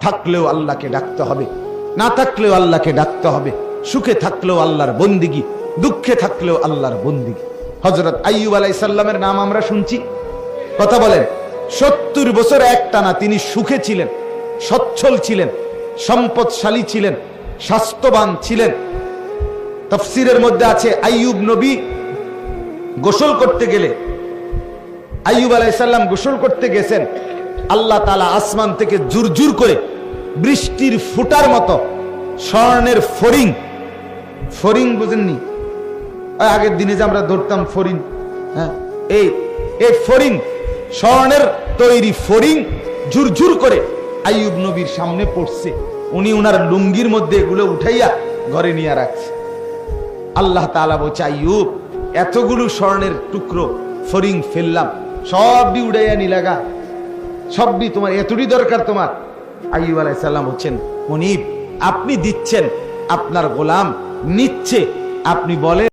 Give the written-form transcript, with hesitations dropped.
থাকলেও আল্লাহকে ডাকতে হবে, না থাকলেও আল্লাহকে ডাকতে হবে। সুখে থাকলেও আল্লাহর বন্দিগি, দুঃখে থাকলেও আল্লাহর বন্দিগি। হযরত আইয়ুব আলাইহিস সালামের নাম আমরা শুনছি, কথা বলেন। 70 বছর একটানা তিনি সুখে ছিলেন, সচ্ছল ছিলেন, সম্পদশালী ছিলেন, স্বাস্থ্যবান ছিলেন। তাফসীরের মধ্যে আছে আইয়ুব নবী গোসল করতে গেলে, আইয়ুব আলাইহিস সালাম গোসল করতে গেছেন, আল্লাহ তাআলা আসমান থেকে জুরজুর করে বৃষ্টির ফুটার মতো স্বর্ণের ফড়িং, ফড়িং বুঝেননি? আগের দিনে যে আমরা ধরতাম ফড়িং, হ্যাঁ, এই ফড়িং, স্বর্ণের তৈরি ফড়িং ঝুরঝুর করে আইয়ুব নবীর সামনে পড়ছে। উনি উনার লুঙ্গির মধ্যে এগুলো উঠাইয়া ঘরে নিয়ে রাখছে। আল্লাহ তাআলা বলছে, আইয়ুব, এতগুলো স্বর্ণের টুকরো ফড়িং ফেললাম, সবই উড়াইয়া নিলাগা, সবই তোমার, এতটি দরকার তোমার? আইয়ুব আলাইহিস সালাম বলছেন, মুনিব, আপনি দিচ্ছেন, আপনার গোলাম নিচ্ছে, আপনি বলেন